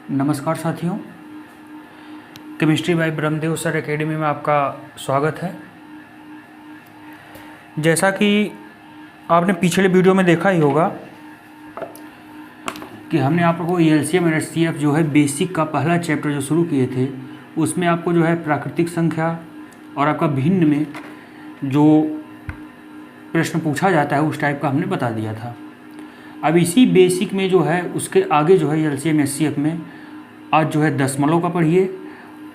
नमस्कार साथियों, chemistry bye Brahmadev sir academy में आपका स्वागत है। जैसा कि आपने पिछले वीडियो में देखा ही होगा कि हमने आप लोगों को एलसीएम और एचसीएफ जो है बेसिक का पहला चैप्टर जो शुरू किए थे, उसमें आपको जो है प्राकृतिक संख्या और आपका भिन्न में जो प्रश्न पूछा जाता है उस टाइप का हमने बता दिया था। अब इसी बेसिक में जो है उसके आगे जो है एलसीएम एचसीएफ में आज जो है दशमलव का पढ़िए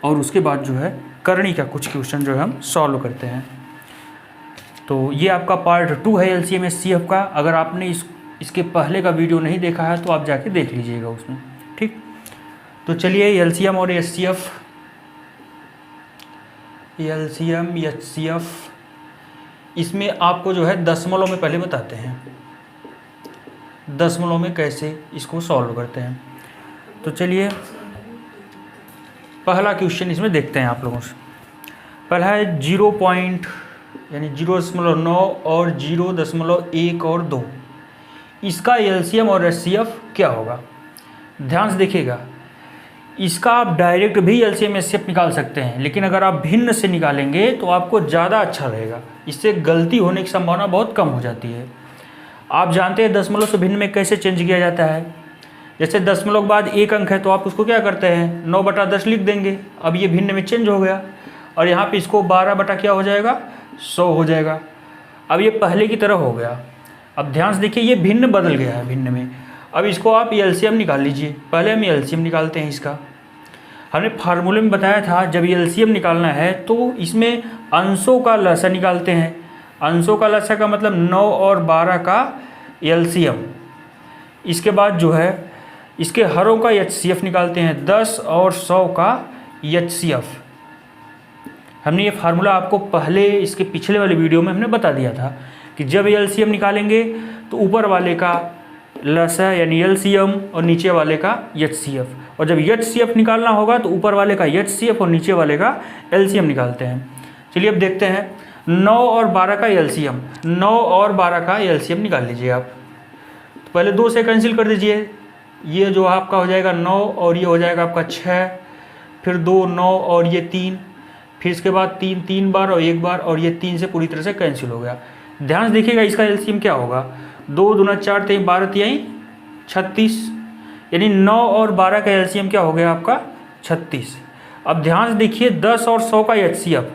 और उसके बाद जो है करणी का कुछ क्वेश्चन जो है हम सॉल्व करते हैं। तो ये आपका पार्ट 2 है एलसीएम एचसीएफ का। अगर आपने इसके पहले का वीडियो नहीं देखा है तो आप जाके देख लीजिएगा उसमें, ठीक। तो चलिए एलसीएम और एचसीएफ, एलसीएम एचसीएफ इसमें आपको जो है दशमलव में पहले बताते हैं, दशमलव में कैसे इसको सॉल्व करते हैं। तो चलिए पहला क्वेश्चन इसमें देखते हैं आप लोगों से। पहला है 0.9 और 0.1 और 2, इसका एलसीएम और एचसीएफ क्या होगा। ध्यान से देखिएगा, इसका आप डायरेक्ट भी एलसीएम एचसीएफ निकाल सकते हैं, लेकिन अगर आप भिन्न से निकालेंगे तो आपको ज़्यादा अच्छा रहेगा। इससे गलती होने की संभावना बहुत कम हो जाती है। आप जानते हैं दशमलव से भिन्न में कैसे चेंज किया जाता है। जैसे दशमलव के बाद एक अंक है तो आप उसको क्या करते हैं 9/10 लिख देंगे। अब ये भिन्न में चेंज हो गया और यहाँ पे इसको 12 क्या हो जाएगा 100 हो जाएगा। अब ये पहले की तरह हो गया। अब ध्यान से देखिए, ये भिन्न बदल गया है भिन्न में। अब इसको आप एलसीएम निकाल लीजिए। पहले हम एलसीएम निकालते हैं इसका। हमने फार्मूले में बताया था जब एलसीएम निकालना है तो इसमें अंशों का लसा निकालते हैं। अंशों का लसा का मतलब 9 और 12 का एलसीएम। इसके बाद जो है इसके हरों का एचसीएफ निकालते हैं, 10 और 100 का एचसीएफ। हमने ये फार्मूला आपको पहले इसके पिछले वाले वीडियो में हमने बता दिया था कि जब एलसीएम निकालेंगे तो ऊपर वाले का लसा यानी एलसीएम और नीचे वाले का एचसीएफ, और जब एचसीएफ निकालना होगा तो ऊपर वाले का एचसीएफ और नीचे वाले का एलसीएम निकालते हैं। चलिए अब देखते हैं 9 और 12 का एलसीएम। 9 और 12 का एलसीएम निकाल लीजिए आप। तो पहले 2 से कैंसिल कर दीजिए, ये जो आपका हो जाएगा 9 और ये हो जाएगा आपका 6, फिर 2 9 और ये 3, फिर इसके बाद 3 3 बार और 1 बार, और ये 3 से पूरी तरह से कैंसिल हो गया। ध्यान से देखिएगा इसका एलसीएम क्या होगा। 2 दूना 4 3 12 3 36, यानी 9 और 12 का एलसीएम क्या हो गया आपका 36। अब ध्यान से देखिए 10 और 100 का एचसीएफ।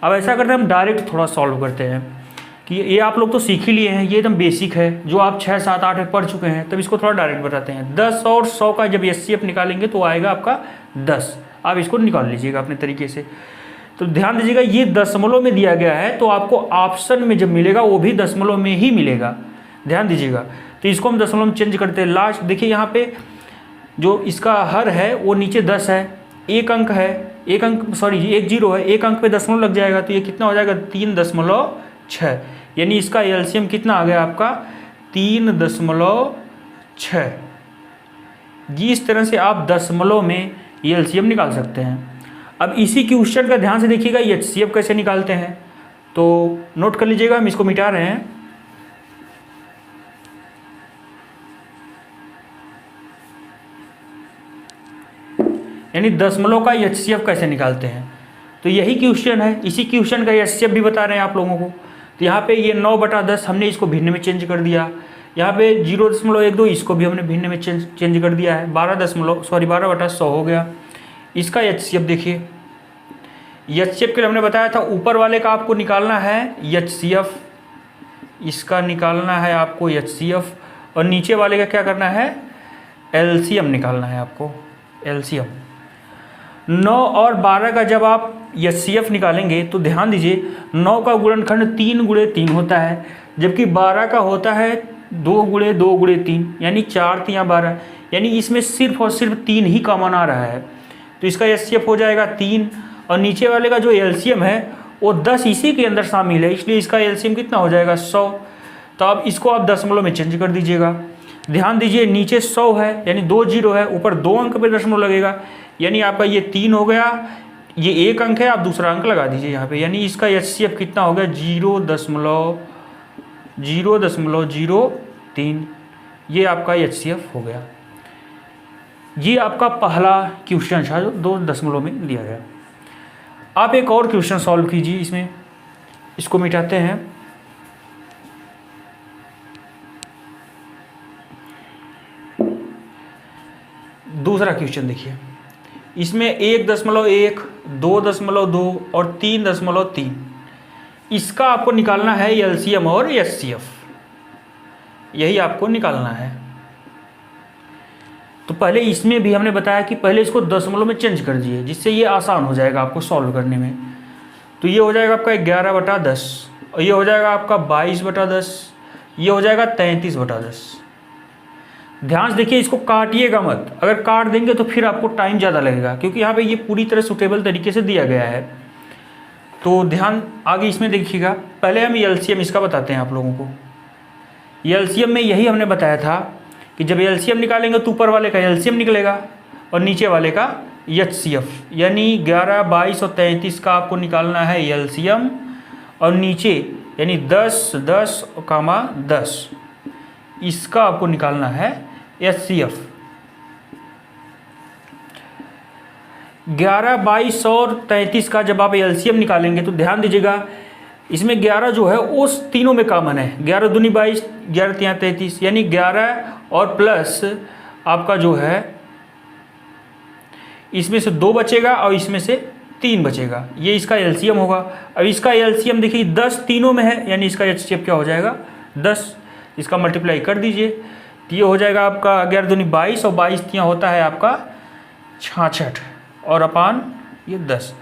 अब ऐसा करते हैं हम डायरेक्ट थोड़ा सॉल्व करते हैं कि ये आप लोग तो सीख ही लिए हैं, ये एकदम बेसिक है जो आप 6 7 8 में पढ़ चुके हैं। तब इसको थोड़ा डायरेक्ट बताते हैं। 10 और 100 का जब एचसीएफ निकालेंगे तो आएगा आपका 10। आप इसको निकाल लीजिएगा अपने तरीके से। तो ध्यान दीजिएगा ये दशमलव में दिया गया है तो आपको ऑप्शन में जब मिलेगा वो भी दशमलव में ही मिलेगा। ध्यान दीजिएगा। तो इसको हम दशमलव में चेंज करते हैं। लास्ट देखिए यहाँ पे जो इसका हर है वो नीचे 10 है, एक अंक है, एक अंक सॉरी एक 0 है, एक अंक पे दशमलव लग जाएगा तो ये कितना हो जाएगा 3.6, यानी इसका एलसीएम कितना आ गया आपका 3.6। इस तरह से आप दशमलव में एलसीएम निकाल सकते हैं। अब इसी क्वेश्चन का ध्यान से देखिएगा एचसीएफ कैसे निकालते हैं, तो नोट कर लीजिएगा। हम इसको मिटा रहे हैं। यानी दशमलव का एचसीएफ कैसे निकालते हैं, तो यही क्वेश्चन है। इसी क्वेश्चन का एचसीएफ भी बता रहे हैं आप लोगों को। तो यहाँ पे ये 9/10 हमने इसको भिन्न में चेंज कर दिया। यहाँ पे 0.12 इसको भी हमने भिन्न में चेंज कर दिया है। 12/100 हो गया। इसका एचसीएफ देखिए, एचसीएफ के लिए हमने बताया था ऊपर वाले का आपको निकालना है एचसीएफ, इसका निकालना है आपको एचसीएफ, और नीचे वाले का क्या करना है एलसीएम निकालना है आपको, एलसीएम। 9 और 12 का जब आप एचसीएफ निकालेंगे तो ध्यान दीजिए 9 का गुणनखंड 3 × 3 होता है, जबकि 12 का होता है 2 × 2 × 3, यानी 4 3 12, यानी इसमें सिर्फ और सिर्फ 3 ही कॉमन आ रहा है। तो इसका एचसीएफ हो जाएगा 3, और नीचे वाले का जो एलसीएम है वो 10 इसी के अंदर शामिल है, इसलिए इसका एलसीएम कितना हो जाएगा 100। तो अब इसको आप दशमलव में चेंज कर दीजिएगा। ध्यान दीजिए नीचे 100 है यानी 2 0 है, ऊपर 2 अंक पे दशमलव लगेगा, यानी आपका ये 3 हो गया, ये एक अंक है, आप दूसरा अंक लगा दीजिए यहाँ पे, यानी इसका एचसीएफ कितना हो गया 0.03। ये आपका एचसीएफ हो गया। ये आपका पहला क्वेश्चन था जो 2 दशमलव में दिया गया। आप एक और क्वेश्चन सॉल्व कीजिए, इसमें इसको मिटाते हैं। दूसरा क्वेश्चन देखिए, इसमें 1.1, 2.2 और 3.3, इसका आपको निकालना है एलसीएम और एचसीएफ, यही आपको निकालना है। तो पहले इसमें भी हमने बताया कि पहले इसको दशमलव में चेंज कर दीजिए, जिससे ये आसान हो जाएगा आपको सॉल्व करने में। तो ये हो जाएगा आपका 11/10 और ये हो जाएगा आपका 22/10, ये हो जाएगा 33/10। ध्यान से देखिए, इसको काटिएगा मत, अगर काट देंगे तो फिर आपको टाइम ज़्यादा लगेगा, क्योंकि यहाँ पे ये पूरी तरह सुटेबल तरीके से दिया गया है। तो ध्यान आगे इसमें देखिएगा। पहले हम एलसीएम इसका बताते हैं आप लोगों को। एलसीएम में यही हमने बताया था कि जब एलसीएम निकालेंगे तो ऊपर वाले का एलसीएम निकलेगा और नीचे वाले का एचसीएफ, यानी 11, 22 और 33 का आपको निकालना है एलसीएम, और नीचे यानी 10, 10, 10 इसका आपको निकालना है एचसीएफ। 11, 22 और 33 का जब आप एलसीएम निकालेंगे तो ध्यान दीजिएगा, इसमें 11 जो है उस तीनों में कॉमन है। 11 दूनी 22, 11 तिया 33, यानी 11 और प्लस आपका जो है इसमें से 2 बचेगा और इसमें से 3 बचेगा, ये इसका एलसीएम होगा। अब इसका एलसीएम देखिए 10 तीनों में है, यानी इसका एचसीएफ क्या हो जाएगा 10, इसका मल्टीप्लाई कर दीजिए तो ये हो जाएगा आपका 11 दूनी 22 और 22 तिया होता है आपका 66 और अपान ये 10।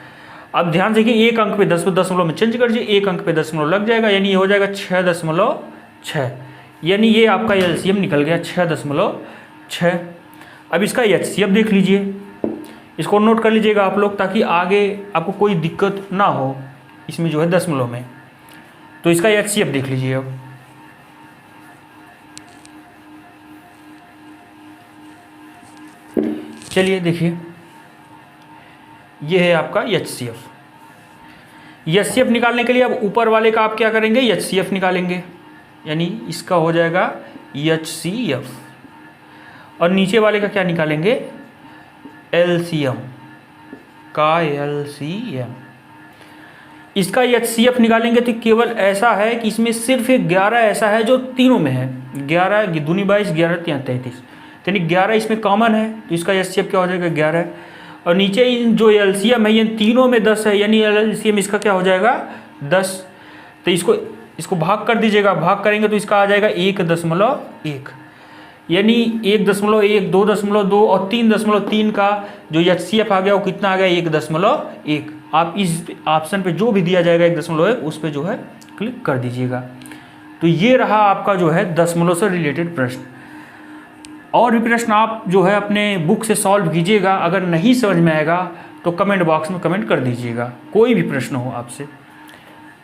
अब ध्यान देखिए, एक अंक पे 10 को दशमलव में चेंज कर दीजिए, एक अंक पे दशमलव लग जाएगा, यानी ये हो जाएगा 6.6, यानी ये आपका एलसीएम निकल गया 6.6। अब इसका एचसीएफ देख लीजिए, इसको नोट कर लीजिएगा आप लोग, ताकि आगे आपको कोई दिक्कत ना हो इसमें जो है दशमलव में। तो इसका एचसीएफ देख लीजिए। अब चलिए देखिए, ये है आपका एचसीएफ। एचसीएफ निकालने के लिए अब ऊपर वाले का आप क्या करेंगे, एचसीएफ निकालेंगे, यानी इसका हो जाएगा एचसीएफ, और नीचे वाले का क्या निकालेंगे, एलसीएम का एलसीएम। इसका एचसीएफ निकालेंगे तो केवल ऐसा है कि इसमें सिर्फ 11 ऐसा है जो तीनों में है, 11 दूनी 22, 11 तिया 33, यानी 11 इसमें कॉमन है, तो इसका एचसीएफ क्या हो जाएगा 11। और नीचे जो एलसीएम है ये तीनों में 10 है, यानी एलसीएम इसका क्या हो जाएगा 10। तो इसको भाग कर दीजिएगा, भाग करेंगे तो इसका आ जाएगा 1.1, यानी 1.1, 2.2 और 3.3 का जो एचसीएफ आ गया वो कितना आ गया 1.1। आप इस ऑप्शन पे जो भी दिया जाएगा 1.1 उस पे जो है क्लिक कर दीजिएगा। तो ये रहा आपका जो है दशमलव से रिलेटेड प्रश्न। और भी प्रश्न आप जो है अपने बुक से सॉल्व कीजिएगा, अगर नहीं समझ में आएगा तो कमेंट बॉक्स में कमेंट कर दीजिएगा, कोई भी प्रश्न हो आपसे।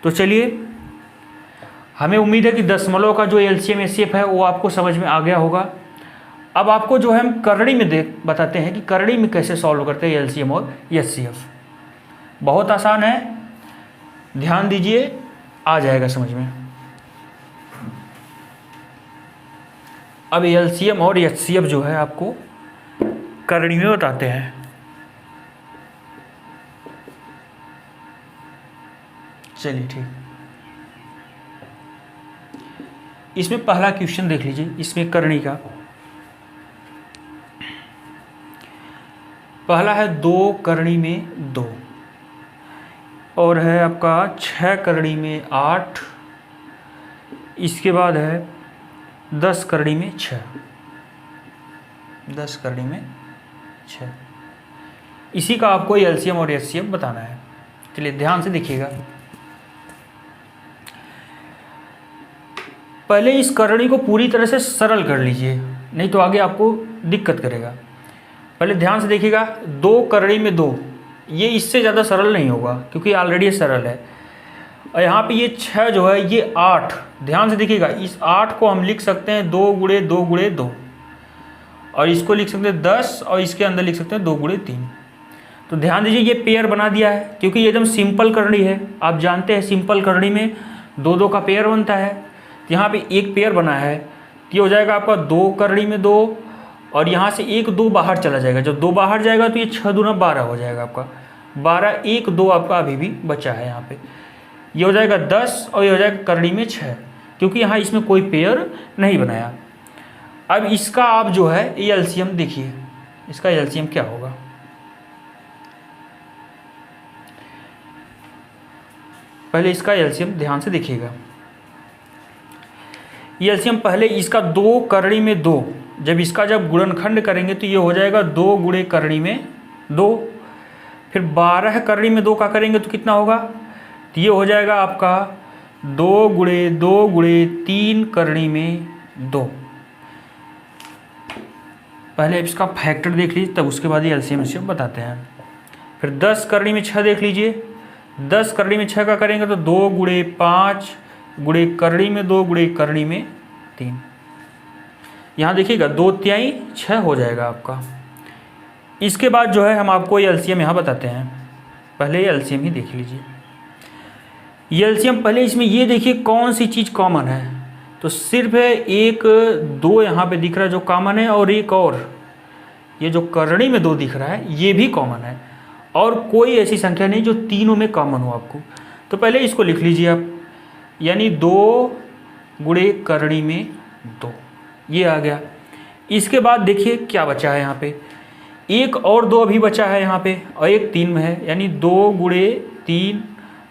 तो चलिए, हमें उम्मीद है कि दशमलव का जो एलसीएम एचसीएफ है वो आपको समझ में आ गया होगा। अब आपको जो है हम करड़ी में बताते हैं कि करड़ी में कैसे सॉल्व करते हैं एलसीएम और एचसीएफ। बहुत आसान है, ध्यान दीजिए, आ जाएगा समझ में। अब एलसीएम और एचसीएफ जो है आपको करड़ी में बताते हैं। चलिए ठीक, इसमें पहला क्वेश्चन देख लीजिए, इसमें करणी का पहला है 2 करणी में 2, और है आपका 6 करणी में 8, इसके बाद है 10 करणी में 6, 10 करणी में 6। इसी का आपको एलसीएम और एचसीएफ बताना है। चलिए ध्यान से देखिएगा, पहले इस करणी को पूरी तरह से सरल कर लीजिए, नहीं तो आगे आपको दिक्कत करेगा। पहले ध्यान से देखिएगा, 2 करणी में 2, ये इससे ज़्यादा सरल नहीं होगा क्योंकि ऑलरेडी सरल है। और यहाँ पे ये 6 जो है ये 8, ध्यान से देखिएगा, इस 8 को हम लिख सकते हैं 2 गुणे 2 गुणे 2, और इसको लिख सकते हैं 10, और इसके अंदर लिख सकते हैं 2 गुणे 3। तो ध्यान दीजिए, ये पेयर बना दिया है क्योंकि ये एकदम सिंपल करणी है। आप जानते हैं सिंपल करणी में 2 का पेयर बनता है, यहाँ पे एक पेयर बना है, ये हो जाएगा आपका 2 करणी में 2 और यहाँ से 1 2 बाहर चला जाएगा। जब 2 बाहर जाएगा तो ये 6 दूना 12 हो जाएगा आपका। 12 1 2 आपका अभी भी बचा है यहाँ पे। ये हो जाएगा 10 और ये हो जाएगा करड़ी में 6, क्योंकि यहाँ इसमें कोई पेयर नहीं बनाया। अब इसका आप जो है ये एलसीएम देखिए, इसका एलसीएम क्या होगा। पहले इसका एलसीएम ध्यान से देखिएगा। ये एलसीएम पहले इसका 2 करड़ी में 2, जब गुणनखंड करेंगे तो ये हो जाएगा 2 गुणे करड़ी में 2। फिर 12 करड़ी में 2 का करेंगे तो कितना होगा, तो ये हो जाएगा आपका 2 गुणे 2 गुणे 3 करड़ी में 2। पहले इसका फैक्टर देख लीजिए, तब उसके बाद ये एलसीएम बताते हैं। फिर 10 करड़ी में 6 देख लीजिए, 10 करड़ी में 6 का करेंगे तो 2 गुणे 5 गुणे करड़ी में 2 गुणे करड़ी में 3। यहाँ देखिएगा 2 तिहाई 6 हो जाएगा आपका। इसके बाद जो है हम आपको ये एलसीएम यहाँ बताते हैं। पहले ये एलसीएम ही देख लीजिए। ये एलसीएम पहले इसमें ये देखिए कौन सी चीज़ कॉमन है, तो सिर्फ 1 2 यहाँ पे दिख रहा है जो कॉमन है, और एक और ये जो करड़ी में 2 दिख रहा है ये भी कॉमन है, और कोई ऐसी संख्या नहीं जो तीनों में कॉमन हो आपको। तो पहले इसको लिख लीजिए आप, यानी 2 गुणे करड़ी में 2, ये आ गया। इसके बाद देखिए क्या बचा है यहाँ पे, 1 और 2 अभी बचा है यहाँ पे, और 1 3 में है, यानी 2 गुणे 3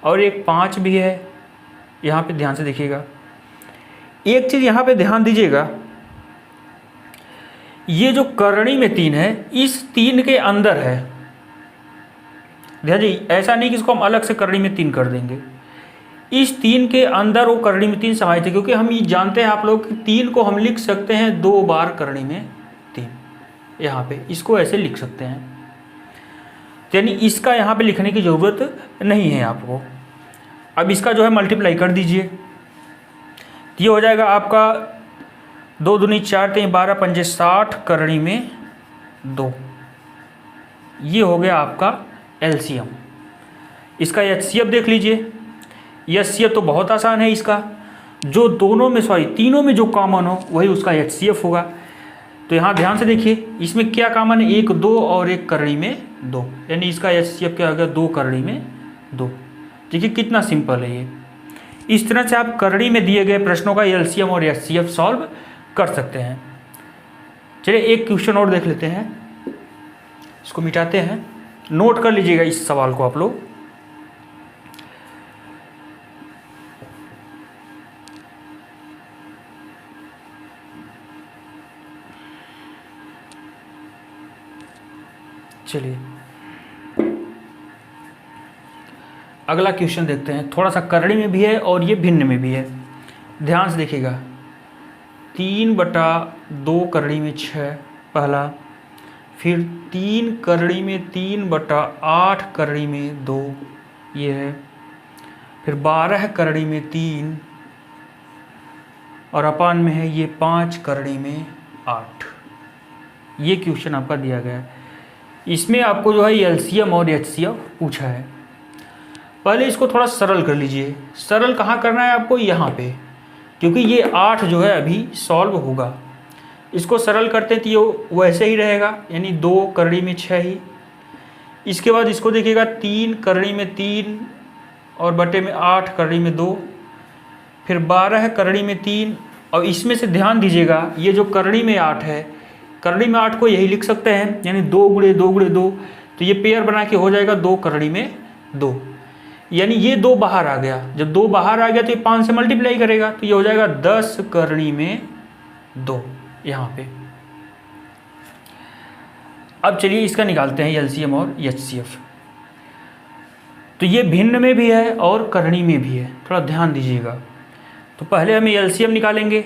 और 1 5 भी है। यहाँ पे ध्यान से देखिएगा, एक चीज़ यहाँ पे ध्यान दीजिएगा, ये जो करड़ी में 3 है इस 3 के अंदर है। ध्यान जी, ऐसा नहीं कि इसको हम अलग से करड़ी में 3 कर देंगे, इस 3 के अंदर वो करड़ी में 3 समाहित है, क्योंकि हम ये जानते हैं आप लोग कि 3 को हम लिख सकते हैं 2 बार करड़ी में 3। यहाँ पे इसको ऐसे लिख सकते हैं, यानी इसका यहाँ पे लिखने की ज़रूरत नहीं है आपको। अब इसका जो है मल्टीप्लाई कर दीजिए, ये हो जाएगा आपका 2 दूनी 4 3 12 पंजे 60 करड़ी में 2। ये हो गया आपका एलसीएम। इसका एचसीएफ देख लीजिए। एचसीएफ तो बहुत आसान है, इसका जो दोनों में तीनों में जो कॉमन हो वही उसका एचसीएफ होगा। तो यहाँ ध्यान से देखिए, इसमें क्या कॉमन है, 1 2 और 1 करड़ी में 2, यानी इसका एचसीएफ क्या हो गया, 2 करड़ी में 2। देखिए कितना सिंपल है ये। इस तरह से आप करड़ी में दिए गए प्रश्नों का एलसीएम और एचसीएफ सॉल्व कर सकते हैं। चलिए एक क्वेश्चन और देख लेते हैं, इसको मिटाते हैं, नोट कर लीजिएगा इस सवाल को आप लोग। चलिए अगला क्वेश्चन देखते हैं, थोड़ा सा करड़ी में भी है और ये भिन्न में भी है। ध्यान से देखिएगा, 3/2 करड़ी में 6 पहला, फिर 3 करड़ी में 3/8 करड़ी में 2 ये है, फिर 12 करड़ी में 3 और अपान में है ये 5 करड़ी में 8। ये क्वेश्चन आपका दिया गया है। इसमें आपको जो है एलसीएम और एचसीएफ पूछा है। पहले इसको थोड़ा सरल कर लीजिए। सरल कहाँ करना है आपको, यहाँ पे, क्योंकि ये 8 जो है अभी सॉल्व होगा। इसको सरल करते हैं तो ये वैसे ही रहेगा, यानी 2 करड़ी में 6 ही। इसके बाद इसको देखिएगा, 3 करड़ी में 3 और बटे में 8 करड़ी में 2, फिर 12 करड़ी में 3, और इसमें से ध्यान दीजिएगा ये जो करड़ी में 8 है, करड़ी में 8 को यही लिख सकते हैं, यानी 2 गुणे 2 गुणे 2, तो ये पेयर बना के हो जाएगा 2 करड़ी में 2, यानी ये 2 बाहर आ गया। जब 2 बाहर आ गया तो ये 5 से मल्टीप्लाई करेगा, तो ये हो जाएगा 10 करड़ी में 2 यहाँ पे। अब चलिए इसका निकालते हैं एलसीएम और एचसीएफ। तो ये भिन्न में भी है और करणी में भी है, थोड़ा ध्यान दीजिएगा। तो पहले हम एलसीएम निकालेंगे।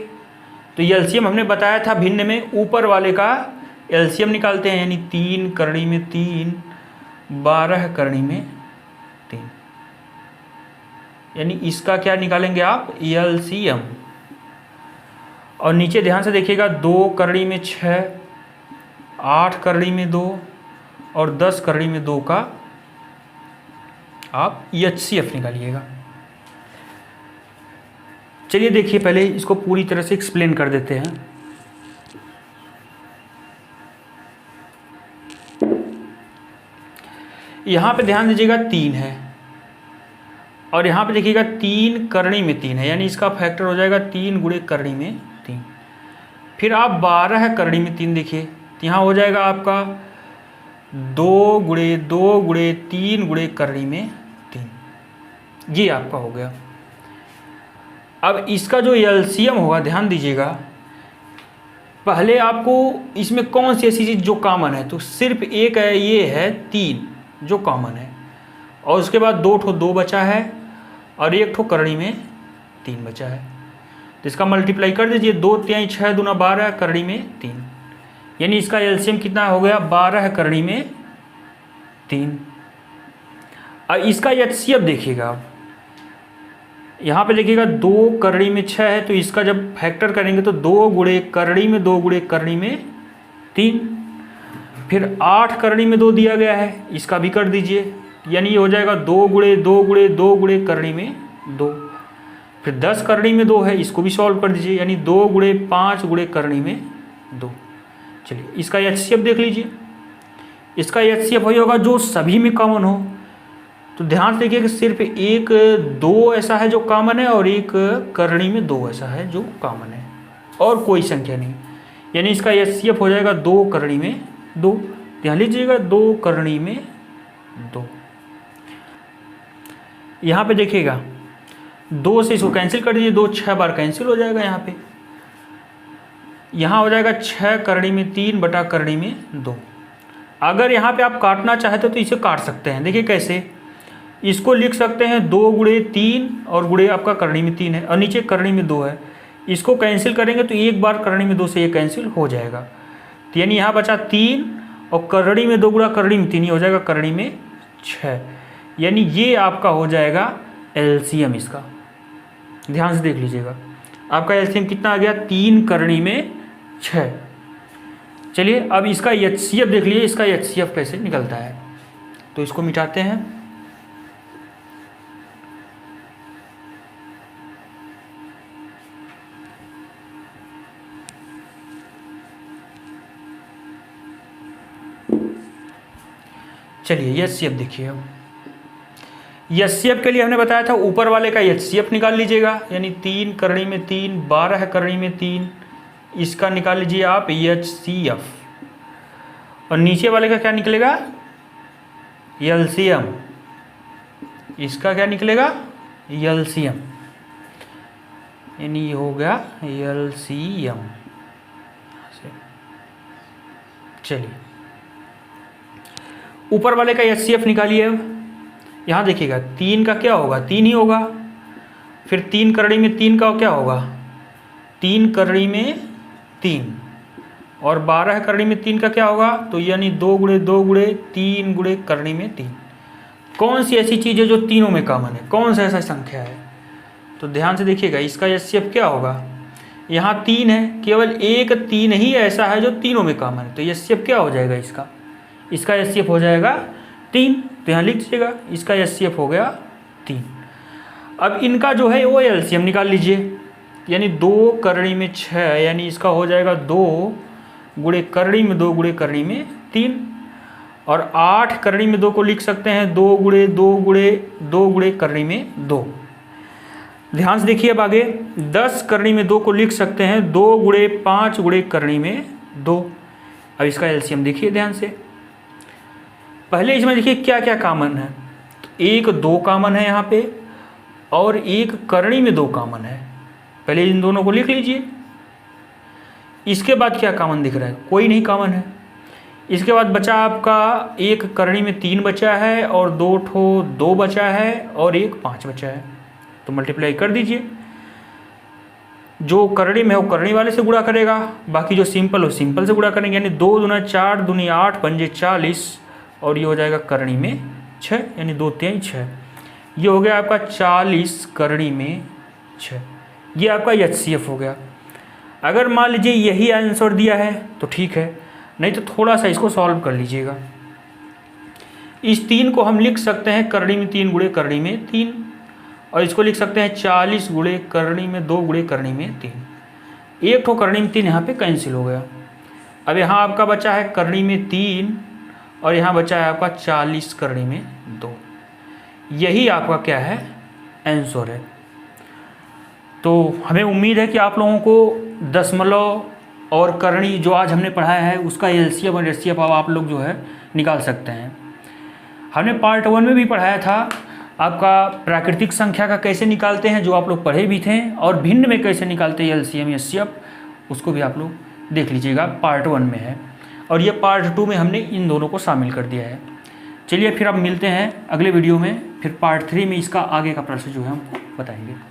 तो एलसीएम हमने बताया था भिन्न में ऊपर वाले का एलसीएम निकालते हैं, यानी 3 करणी में 3, 12 करणी में 3, यानी इसका क्या निकालेंगे आप, एलसीएम। और नीचे ध्यान से देखिएगा, 2 करणी में 6, 8 करणी में 2 और 10 करणी में 2 का आप एचसीएफ निकालिएगा। चलिए देखिए, पहले इसको पूरी तरह से एक्सप्लेन कर देते हैं। यहाँ पे ध्यान दीजिएगा 3 है और यहाँ पे देखिएगा 3 करनी में 3 है, यानी इसका फैक्टर हो जाएगा 3 गुणे करनी में 3। फिर आप 12 करनी में 3 देखिए, तो यहाँ हो जाएगा आपका 2 गुणे 2 गुणे 3 गुणे करनी में 3, ये आपका हो गया। अब इसका जो एलसीएम होगा ध्यान दीजिएगा, पहले आपको इसमें कौन सी ऐसी चीज़ जो कॉमन है, तो सिर्फ एक है, ये है 3 जो कॉमन है, और उसके बाद 2 बचा है और 1 करनी में 3 बचा है। तो इसका मल्टीप्लाई कर दीजिए, 2 3 6 दूना 12 करनी में 3, यानी इसका एलसीएम कितना हो गया 12 करनी में 3। और इसका एचसीएफ देखिएगा, आप यहाँ पे देखिएगा 2 करनी में 6 है, तो इसका जब फैक्टर करेंगे तो 2 गुणे करनी में 2 गुणे करनी में 3। फिर 8 करनी में 2 दिया गया है, इसका भी कर दीजिए, यानी ये हो जाएगा 2 गुणे 2 गुणे 2 गुणे करनी में 2। फिर 10 करनी में 2 है, इसको भी सॉल्व कर दीजिए, यानी 2 गुणे 5 गुणे करनी में 2। चलिए इसका एचसीएफ देख लीजिए, इसका एचसीएफ वही होगा जो सभी में कॉमन हो। तो ध्यान से देखिए कि सिर्फ 1 2 ऐसा है जो कॉमन है और 1 करनी में 2 ऐसा है जो कॉमन है, और कोई संख्या नहीं, यानी इसका एचसीएफ हो जाएगा 2 करनी में 2। ध्यान लीजिएगा 2 करनी में 2। यहाँ पे देखिएगा 2 से इसको कैंसिल कर दीजिए, 2 6 बार कैंसिल हो जाएगा। यहाँ हो जाएगा 6 करनी में 3 बटा करनी में 2। अगर यहाँ पे आप काटना चाहते हो तो इसे काट सकते हैं, देखिए कैसे, इसको लिख सकते हैं 2 गुणे 3 और गुणे आपका करनी में 3 है और नीचे करनी में 2 है, इसको कैंसिल करेंगे तो एक बार करनी में 2 से ये कैंसिल हो जाएगा। तो यानी यहाँ बचा 3 और करनी में 2 गुणा करनी में 3, ही हो जाएगा करनी में 6, यानी ये आपका हो जाएगा एलसीएम इसका। ध्यान से देख लीजिएगा आपका एलसीएम कितना आ गया 3 करनी में 6। चलिए अब इसका एचसीएफ देख लीजिए, इसका एचसीएफ कैसे निकलता है, तो इसको मिटाते हैं। चलिए एचसीएफ देखिए, अब एचसीएफ के लिए हमने बताया था ऊपर वाले का एचसीएफ निकाल लीजिएगा, यानी 3 करनी में 3 12 करनी में 3, इसका निकाल लीजिए आप एचसीएफ, और नीचे वाले का क्या निकलेगा एलसीएम, इसका क्या निकलेगा एलसीएम, यानी ये हो गया एलसीएम। चलिए ऊपर वाले का एचसीएफ निकालिए। अब यहाँ देखिएगा 3 का क्या होगा 3 ही होगा, फिर 3 करनी में 3 का क्या होगा 3 करनी में 3, और 12 करनी में 3 का क्या होगा, तो यानी 2 गुणे 2 गुणे 3 गुणे करनी में 3। कौन सी ऐसी चीज़ है जो तीनों में कॉमन है, कौन सा ऐसा संख्या है, तो ध्यान से देखिएगा इसका एचसीएफ क्या होगा, यहाँ 3 है, केवल एक 3 ही ऐसा है जो तीनों में कॉमन है, तो एचसीएफ क्या हो जाएगा इसका एचसीएफ हो जाएगा 3। तो यहाँ लिख दीजिएगा इसका एचसीएफ हो गया 3। अब इनका जो है वो एलसीएम निकाल लीजिए, यानी 2 करनी में 6, यानी इसका हो जाएगा 2 गुणे करनी में 2 गुणे करनी में 3, और 8 करनी में 2 को लिख सकते हैं 2 गुणे 2 गुणे 2 गुणे करनी में 2। ध्यान से देखिए अब आगे 10 करनी में 2 को लिख सकते हैं 2 गुणे 5 गुणे करनी में 2। अब इसका एलसीएम देखिए ध्यान से, पहले इसमें देखिए क्या क्या कॉमन है, तो 1 2 कॉमन है यहाँ पे, और 1 करनी में 2 कॉमन है, पहले इन दोनों को लिख लीजिए। इसके बाद क्या कॉमन दिख रहा है, कोई नहीं कॉमन है। इसके बाद बचा आपका 1 करनी में 3 बचा है, और 2 बचा है, और 1 5 बचा है, तो मल्टीप्लाई कर दीजिए। जो करनी में हो करनी वाले से गुणा करेगा, बाकी जो सिंपल हो सिंपल से गुणा करेंगे, यानी 2 दूना 4 दूनी 8 पंजे 40, और ये हो जाएगा करनी में 6, यानी 2 3 6, ये हो गया आपका 40 करनी में 6। ये आपका एचसीएफ हो गया। अगर मान लीजिए यही आंसर दिया है तो ठीक है, नहीं तो थोड़ा सा इसको सॉल्व कर लीजिएगा। इस 3 को हम लिख सकते हैं करनी में 3 गुणे करनी में 3, और इसको लिख सकते हैं 40 गुणे करनी में 2 गुणे करनी में 3। एक तो करनी में 3 यहाँ पे कैंसिल हो गया। अब यहाँ आपका बचा है करनी में 3 और यहाँ बचा है आपका 40 करणी में 2। यही आपका क्या है, आंसर है। तो हमें उम्मीद है कि आप लोगों को दशमलव और करणी जो आज हमने पढ़ाया है उसका एलसीएम और एचसीएफ अब आप लोग जो है निकाल सकते हैं। हमने पार्ट 1 में भी पढ़ाया था आपका प्राकृतिक संख्या का कैसे निकालते हैं, जो आप लोग पढ़े भी थे, और भिन्न में कैसे निकालते हैं एलसीएम एचसीएफ, उसको भी आप लोग देख लीजिएगा, पार्ट 1 में है। और ये पार्ट 2 में हमने इन दोनों को शामिल कर दिया है। चलिए फिर अब मिलते हैं अगले वीडियो में, फिर पार्ट 3 में इसका आगे का प्रोसेस जो है हम बताएंगे।